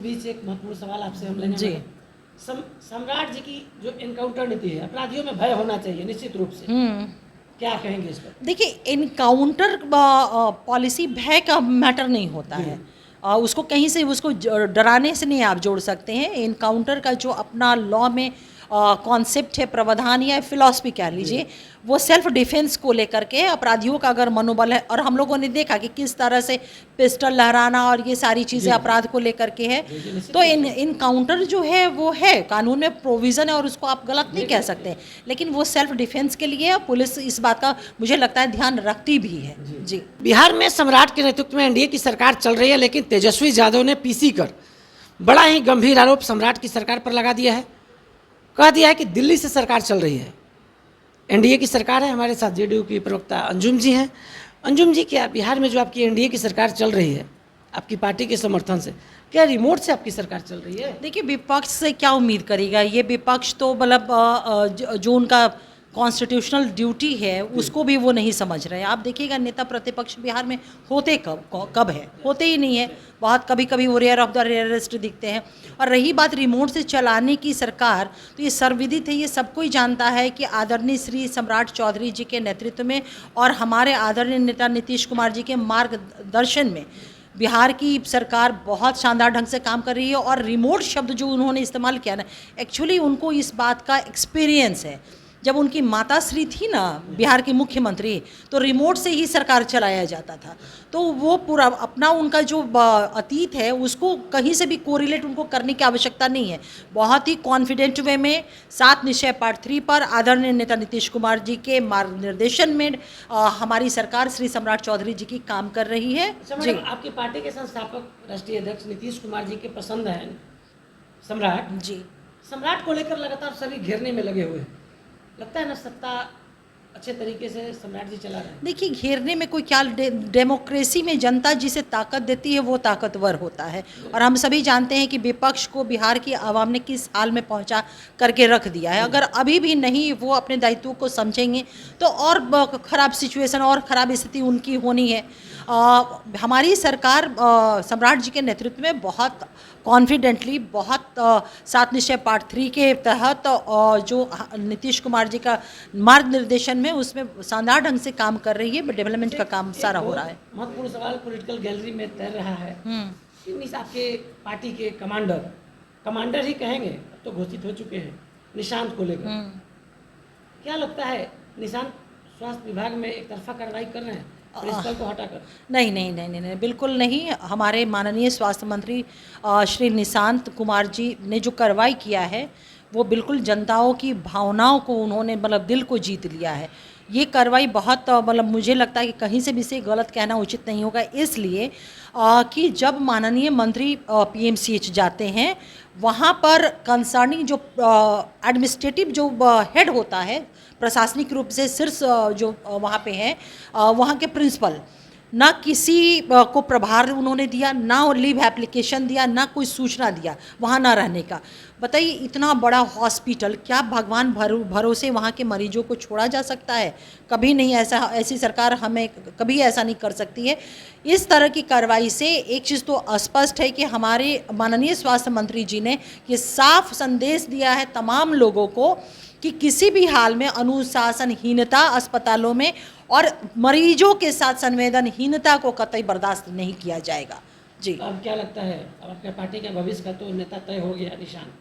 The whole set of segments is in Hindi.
बीच एक महत्वपूर्ण सवाल आपसे हम लेने जी। वाले हैं। सम्राट जी की जो एनकाउंटर नीति है, अपराधियों में भय होना चाहिए निश्चित रूप से, क्या कहेंगे इस पर? देखिए, इनकाउंटर पॉलिसी भय का मैटर नहीं होता जी। है। उसको कहीं से उसको डराने से नहीं आप जोड़ सकते हैं। इनकाउंटर का जो अपना लॉ में कॉन्सेप्ट है, प्रावधान या फिलॉसफी कह लीजिए, वो सेल्फ डिफेंस को लेकर के अपराधियों का अगर मनोबल है, और हम लोगों ने देखा कि किस तरह से पिस्टल लहराना और ये सारी चीज़ें जी। अपराध को लेकर के है, जी, निश्चित तो रूप से। इनकाउंटर जो है वो है, कानून में प्रोविज़न है और उसको आप गलत नहीं जी, कह जी, सकते। लेकिन वो सेल्फ डिफेंस के लिए पुलिस इस बात का मुझे लगता है ध्यान रखती भी है। जी। बिहार में सम्राट के नेतृत्व में एनडीए की सरकार चल रही है, लेकिन तेजस्वी यादव ने पीसी कर बड़ा ही गंभीर आरोप सम्राट की सरकार पर लगा दिया है। कह दिया है कि दिल्ली से सरकार चल रही है, एनडीए की सरकार है। हमारे साथ जेडीयू की प्रवक्ता अंजुम जी हैं। अंजुम जी, क्या बिहार में जो आपकी एनडीए की सरकार चल रही है, आपकी पार्टी के समर्थन से, क्या रिमोट से आपकी सरकार चल रही है? देखिए, विपक्ष से क्या उम्मीद करेगा? ये विपक्ष तो मतलब जो उनका कॉन्स्टिट्यूशनल ड्यूटी है उसको भी वो नहीं समझ रहे हैं। आप देखिएगा, नेता प्रतिपक्ष बिहार में होते कब है? होते ही नहीं है। बहुत कभी कभी वो रेयर ऑफ द रेयरेस्ट दिखते हैं। और रही बात रिमोट से चलाने की सरकार, तो ये सर्वविदित है, ये सबको ही जानता है कि आदरणीय श्री सम्राट चौधरी जी के नेतृत्व में और हमारे आदरणीय नेता नीतीश कुमार जी के मार्गदर्शन में बिहार की सरकार बहुत शानदार ढंग से काम कर रही है। और रिमोट शब्द जो उन्होंने इस्तेमाल किया ना, एक्चुअली उनको इस बात का एक्सपीरियंस है। जब उनकी माताश्री थी ना बिहार की मुख्यमंत्री, तो रिमोट से ही सरकार चलाया जाता था। तो वो पूरा अपना उनका जो अतीत है उसको कहीं से भी कोरिलेट उनको करने की आवश्यकता नहीं है। बहुत ही कॉन्फिडेंट वे में 7 निश्चय पार्ट 3 पर आदरणीय नेता नीतीश कुमार जी के मार्गनिर्देशन में हमारी सरकार श्री सम्राट चौधरी जी की काम कर रही है। जी, आपकी पार्टी के संस्थापक राष्ट्रीय अध्यक्ष नीतीश कुमार जी के पसंद है सम्राट जी। सम्राट को लेकर लगातार सभी घेरने में लगे हुए हैं। लगता है ना सत्ता अच्छे तरीके से सम्राट जी चला रहे हैं? देखिए, घेरने में कोई क्या, डेमोक्रेसी में जनता जिसे ताकत देती है वो ताकतवर होता है। और हम सभी जानते हैं कि विपक्ष को बिहार की आवाम ने किस हाल में पहुंचा करके रख दिया है। अगर अभी भी नहीं वो अपने दायित्व को समझेंगे तो और ख़राब सिचुएशन और ख़राब स्थिति उनकी होनी है। हमारी सरकार सम्राट जी के नेतृत्व में बहुत कॉन्फिडेंटली, बहुत 7 निश्चय पार्ट 3 के तहत जो नीतीश कुमार जी का मार्गनिर्देशन में उसमें शानदार ढंग से काम कर रही है। डेवलपमेंट का काम सारा हो रहा है। महत्वपूर्ण सवाल पॉलिटिकल गैलरी में तैर रहा है कि आपके पार्टी के कमांडर ही कहेंगे, अब तो घोषित हो चुके हैं, निशांत को लेकर क्या लगता है? निशांत स्वास्थ्य विभाग में एक तरफा कार्रवाई कर रहे हैं प्रिंसिपल को हटाकर? नहीं नहीं नहीं नहीं नहीं, बिल्कुल नहीं। हमारे माननीय स्वास्थ्य मंत्री श्री निशांत कुमार जी ने जो कार्रवाई किया है वो बिल्कुल जनताओं की भावनाओं को उन्होंने मतलब दिल को जीत लिया है। ये कार्रवाई बहुत मतलब मुझे लगता है कि कहीं से भी इसे गलत कहना उचित नहीं होगा, इसलिए कि जब माननीय मंत्री पीएमसीएच जाते हैं वहाँ पर कंसर्निंग जो एडमिनिस्ट्रेटिव जो हेड होता है, प्रशासनिक रूप से शीर्ष जो वहाँ पे है, वहाँ के प्रिंसिपल, ना किसी को प्रभार उन्होंने दिया, ना लीव एप्लीकेशन दिया, ना कोई सूचना दिया वहाँ ना रहने का। बताइए, इतना बड़ा हॉस्पिटल, क्या भगवान भरोसे वहाँ के मरीजों को छोड़ा जा सकता है? कभी नहीं। ऐसी सरकार हमें कभी ऐसा नहीं कर सकती है। इस तरह की कार्रवाई से एक चीज़ तो स्पष्ट है कि हमारे माननीय स्वास्थ्य मंत्री जी ने ये साफ संदेश दिया है तमाम लोगों को कि किसी भी हाल में अनुशासनहीनता अस्पतालों में और मरीजों के साथ संवेदनहीनता को कतई बर्दाश्त नहीं किया जाएगा। जी। अब क्या लगता है, अब आपके पार्टी के भविष्य का तो नेता तय हो गया, निशांत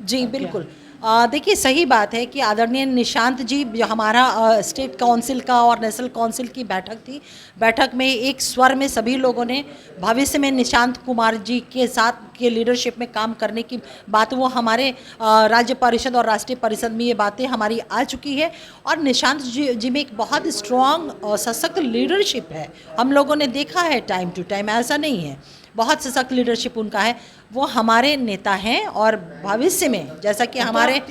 जी बिल्कुल। देखिए, सही बात है कि आदरणीय निशांत जी, हमारा स्टेट काउंसिल का और नेशनल काउंसिल की बैठक थी। बैठक में एक स्वर में सभी लोगों ने भविष्य में निशांत कुमार जी के साथ के लीडरशिप में काम करने की बात, वो हमारे राज्य परिषद और राष्ट्रीय परिषद में ये बातें हमारी आ चुकी है। और निशांत जी में एक बहुत स्ट्रॉन्ग सशक्त लीडरशिप है। हम लोगों ने देखा है टाइम टू टाइम, ऐसा नहीं है, बहुत सशक्त लीडरशिप उनका है। वो हमारे नेता हैं और भविष्य में जैसा कि हमारे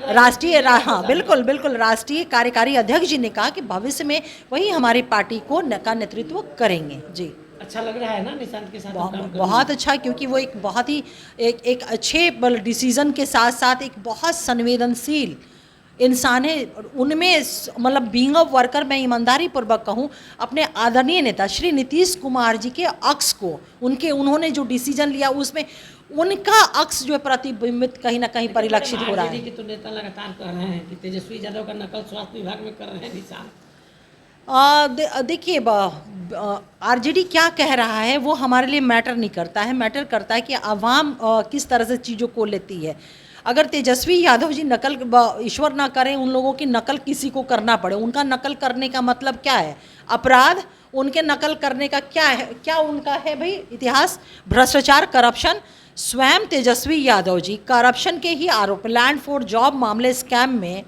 राष्ट्रीय हाँ बिल्कुल बिल्कुल राष्ट्रीय कार्यकारी अध्यक्ष जी ने कहा कि भविष्य में वही हमारी पार्टी का नेतृत्व करेंगे। जी। अच्छा लग रहा है ना निशांत के साथ काम करना? बहुत अच्छा, क्योंकि वो एक बहुत ही एक अच्छे डिसीजन के साथ साथ एक बहुत संवेदनशील इंसान है। उनमें मतलब बीइंग अ वर्कर, मैं ईमानदारी पूर्वक कहूँ, अपने आदरणीय नेता श्री नीतीश कुमार जी के अक्स को उन्होंने जो डिसीजन लिया उसमें उनका अक्स जो है प्रतिबिंबित कहीं ना कहीं परिलक्षित हो रहा है। आरजेडी के तो नेता लगातार कह रहे हैं कि तेजस्वी यादव का नकल स्वास्थ्य विभाग में कर रहे हैं निशान। देखिए आरजेडी क्या कह रहा है वो हमारे लिए मैटर नहीं करता है। मैटर करता है कि आवाम किस तरह से चीज़ों को लेती है। अगर तेजस्वी यादव जी नकल ईश्वर ना करें उन लोगों की नकल किसी को करना पड़े, उनका नकल करने का मतलब क्या है? अपराध। उनके नकल करने का क्या है? क्या उनका है भाई? इतिहास, भ्रष्टाचार, करप्शन। स्वयं तेजस्वी यादव जी करप्शन के ही आरोप, लैंड फॉर जॉब मामले स्कैम में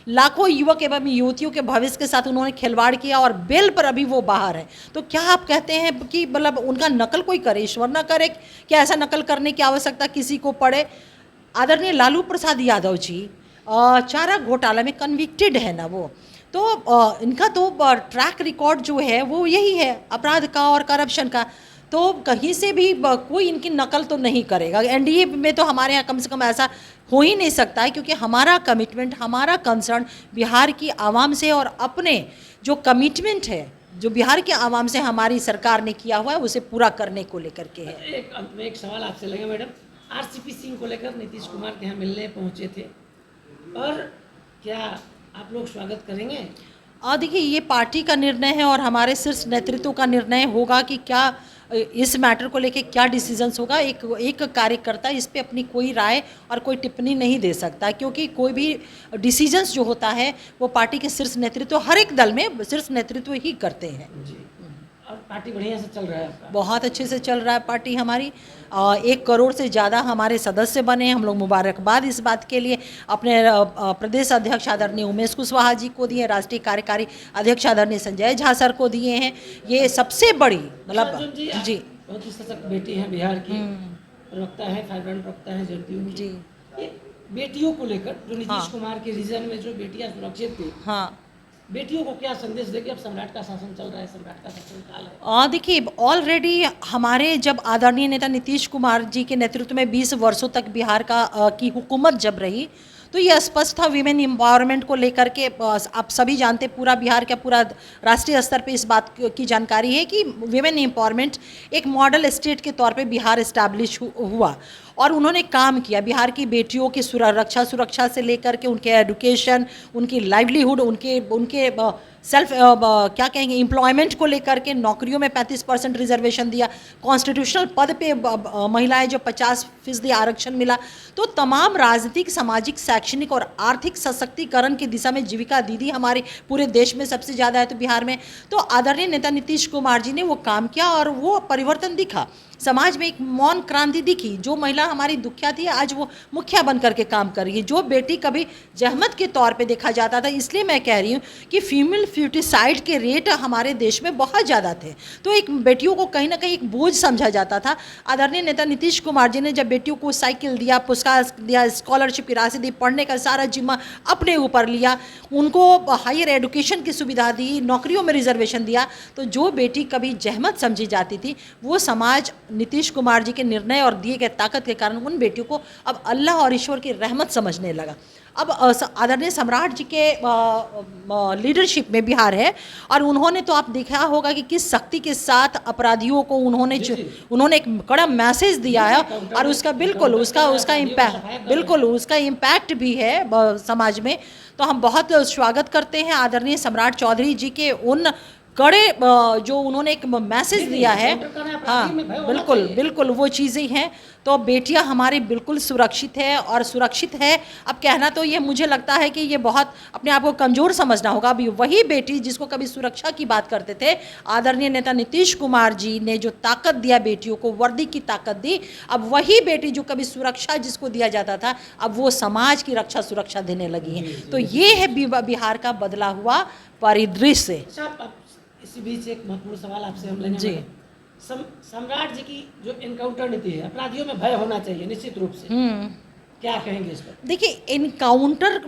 लाखों युवक एवं युवतियों के भविष्य के साथ उन्होंने खिलवाड़ किया और बेल पर अभी वो बाहर है। तो क्या आप कहते हैं कि मतलब उनका नकल कोई करे, ईश्वर ना करे? क्या ऐसा नकल करने की आवश्यकता किसी को पड़े? आदरणीय लालू प्रसाद यादव जी चारा घोटाला में कन्विक्टेड है ना वो, तो इनका तो ट्रैक रिकॉर्ड जो है वो यही है अपराध का और करप्शन का। तो कहीं से भी कोई इनकी नकल तो नहीं करेगा। एनडीए में तो हमारे यहाँ कम से कम ऐसा हो ही नहीं सकता है, क्योंकि हमारा कमिटमेंट, हमारा कंसर्न बिहार की आवाम से और अपने जो कमिटमेंट है जो बिहार के आवाम से हमारी सरकार ने किया हुआ है उसे पूरा करने को लेकर के है। एक अंत में एक सवाल आपसे लगे मैडम, आरसीपी सिंह को लेकर नीतीश कुमार के यहाँ मिलने पहुँचे थे और क्या आप लोग स्वागत करेंगे? देखिए ये पार्टी का निर्णय है और हमारे शीर्ष नेतृत्व का निर्णय होगा कि क्या इस मैटर को लेके क्या डिसीजंस होगा। एक कार्यकर्ता इस पे अपनी कोई राय और कोई टिप्पणी नहीं दे सकता, क्योंकि कोई भी डिसीजंस जो होता है वो पार्टी के शीर्ष नेतृत्व, हर एक दल में शीर्ष नेतृत्व ही करते हैं। जी, और पार्टी बढ़िया से चल रहा है आपका? बहुत अच्छे से चल रहा है पार्टी हमारी। 1 करोड़ से ज़्यादा हमारे सदस्य बने। हम लोग मुबारकबाद इस बात के लिए अपने प्रदेश अध्यक्ष आदरणीय उमेश कुशवाहा जी को दिए, राष्ट्रीय कार्यकारी अध्यक्ष आदरणीय संजय झा सर को दिए हैं। ये सबसे बड़ी मतलब जी बहुत ही सशक्त बेटी है बिहार की, प्रवक्ता है, फाइब्रेंट प्रवक्ता है जदयू की। जी ये बेटियों को लेकर जो नीतीश हाँ। कुमार के रीजन में जो बेटियां सुरक्षित थी, हाँ, बेटियों को क्या संदेश देगी? अब सम्राट का शासन चल रहा है, सम्राट का शासन काल है। देखिए ऑलरेडी हमारे जब आदरणीय नेता नीतीश कुमार जी के नेतृत्व में 20 वर्षों तक बिहार का की हुकूमत जब रही, तो ये स्पष्ट था वीमेन एम्पावरमेंट को लेकर के। आप सभी जानते, पूरा बिहार का पूरा राष्ट्रीय स्तर पे इस बात की जानकारी है कि वीमेन एम्पावरमेंट एक मॉडल स्टेट के तौर पे बिहार इस्टेब्लिश हुआ और उन्होंने काम किया। बिहार की बेटियों की सुरक्षा से लेकर के उनके एजुकेशन, उनकी लाइवलीहुड, उनके सेल्फ क्या कहेंगे एम्प्लॉयमेंट को लेकर के नौकरियों में 35% रिजर्वेशन दिया, कॉन्स्टिट्यूशनल पद पे महिलाएं जो 50% आरक्षण मिला। तो तमाम राजनीतिक, सामाजिक, शैक्षणिक और आर्थिक सशक्तिकरण की दिशा में जीविका दीदी हमारे पूरे देश में सबसे ज़्यादा है तो बिहार में। तो आदरणीय नेता नीतीश कुमार जी ने वो काम किया और वो परिवर्तन दिखा, समाज में एक मौन क्रांति दिखी। जो महिला हमारी दुखिया थी आज वो मुखिया बन करके काम कर रही है। जो बेटी कभी जहमत के तौर पे देखा जाता था, इसलिए मैं कह रही हूँ कि फीमेल फ्यूटिसाइड के रेट हमारे देश में बहुत ज़्यादा थे, तो एक बेटियों को कहीं ना कहीं एक बोझ समझा जाता था। आदरणीय नेता नीतीश कुमार जी ने जब बेटियों को साइकिल दिया, पुरस्कार दिया, स्कॉलरशिप की राशि दी, पढ़ने का सारा जिम्मा अपने ऊपर लिया, उनको हायर एजुकेशन की सुविधा दी, नौकरियों में रिजर्वेशन दिया, तो जो बेटी कभी जहमत समझी जाती थी वो समाज नीतीश कुमार जी के निर्णय और दिए गए ताकत के कारण उन बेटियों को अब अल्लाह और ईश्वर की रहमत समझने लगा। अब आदरणीय सम्राट जी के लीडरशिप में बिहार है और उन्होंने तो आप देखा होगा कि किस शक्ति के साथ अपराधियों को उन्होंने एक कड़ा मैसेज दिया है और उसका बिल्कुल उसका इम्पैक्ट भी है समाज में। तो हम बहुत स्वागत करते हैं आदरणीय सम्राट चौधरी जी के उन कड़े जो उन्होंने एक मैसेज दिया है। हाँ बिल्कुल वो चीज़ें हैं। तो बेटियां हमारी बिल्कुल सुरक्षित है और सुरक्षित है। अब कहना तो ये मुझे लगता है कि ये बहुत अपने आप को कमज़ोर समझना होगा। अभी वही बेटी जिसको कभी सुरक्षा की बात करते थे, आदरणीय नेता नीतीश कुमार जी ने जो ताकत दिया बेटियों को, वर्दी की ताकत दी, अब वही बेटी जो कभी सुरक्षा जिसको दिया जाता था अब वो समाज की रक्षा सुरक्षा देने लगी है। तो ये है बिहार का बदला हुआ परिदृश्य। इसी बीच एक महत्वपूर्ण सवाल आपसे हम लेंगे जी। सम्राट जी की जो एनकाउंटर नीति है, अपराधियों में भय होना चाहिए निश्चित रूप से, क्या कहेंगे इस पर? देखिए एनकाउंटर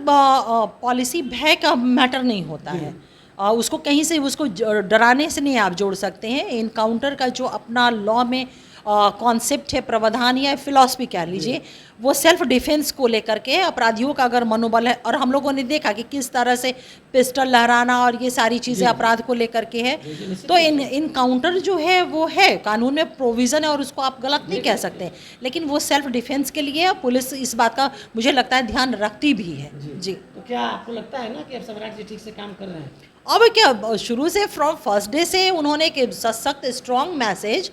पॉलिसी भय का मैटर नहीं होता है। उसको कहीं से उसको डराने से नहीं आप जोड़ सकते हैं। एनकाउंटर का जो अपना लॉ में कॉन्सेप्ट है, प्रावधान या फिलॉसफी कह लीजिए, वो सेल्फ डिफेंस को लेकर के अपराधियों का अगर मनोबल है, और हम लोगों ने देखा कि किस तरह से पिस्टल लहराना और ये सारी चीज़ें अपराध को लेकर के है, तो इन काउंटर जो है वो है, कानून में प्रोविज़न है और उसको आप गलत नहीं कह सकते, लेकिन वो सेल्फ डिफेंस के लिए पुलिस इस बात का मुझे लगता है ध्यान रखती भी है। जी, तो क्या आपको लगता है ना कि अब सम्राट जी ठीक से काम कर रहे हैं? अब क्या, शुरू से फ्रॉम फर्स्ट डे से उन्होंने एक सख्त स्ट्रॉन्ग मैसेज,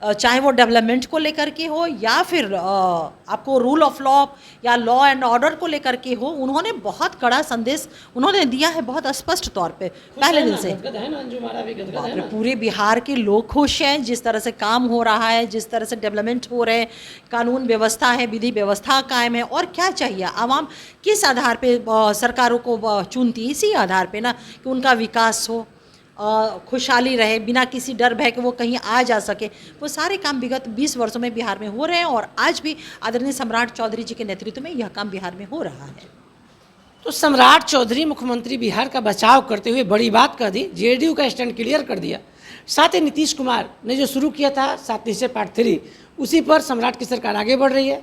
चाहे वो डेवलपमेंट को लेकर के हो या फिर आपको रूल ऑफ लॉ या लॉ एंड ऑर्डर को लेकर के हो, उन्होंने बहुत कड़ा संदेश उन्होंने दिया है, बहुत स्पष्ट तौर पे पहले दिन से। गदगद है ना, अंजू मारा भी गदगद है ना। पूरे बिहार के लोग खुश हैं जिस तरह से काम हो रहा है, जिस तरह से डेवलपमेंट हो रहे हैं, कानून व्यवस्था है, विधि व्यवस्था कायम है, और क्या चाहिए आवाम किस आधार पे सरकारों को चुनती है? इसी आधार पे ना कि उनका विकास हो, खुशहाली रहे, बिना किसी डर भय के वो कहीं आ जा सके। वो सारे काम विगत 20 वर्षों में बिहार में हो रहे हैं और आज भी आदरणीय सम्राट चौधरी जी के नेतृत्व में यह काम बिहार में हो रहा है। तो सम्राट चौधरी मुख्यमंत्री बिहार का बचाव करते हुए बड़ी बात कह दी, जेडीयू का स्टैंड क्लियर कर दिया। साथ ही नीतीश कुमार ने जो शुरू किया था 7 निश्चय पार्ट 3, उसी पर सम्राट की सरकार आगे बढ़ रही है।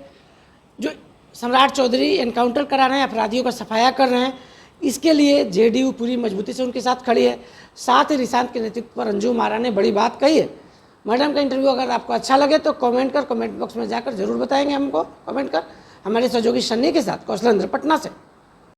जो सम्राट चौधरी एनकाउंटर करा रहे हैं, अपराधियों का सफाया कर रहे हैं, इसके लिए जेडीयू पूरी मजबूती से उनके साथ खड़ी है। साथ ही निशांत के नेतृत्व पर अंजू मारा ने बड़ी बात कही है। मैडम का इंटरव्यू अगर आपको अच्छा लगे तो कमेंट बॉक्स में जाकर जरूर बताएंगे हमको, कमेंट कर। हमारे सहयोगी सन्नी के साथ कौशलेंद्र, पटना से।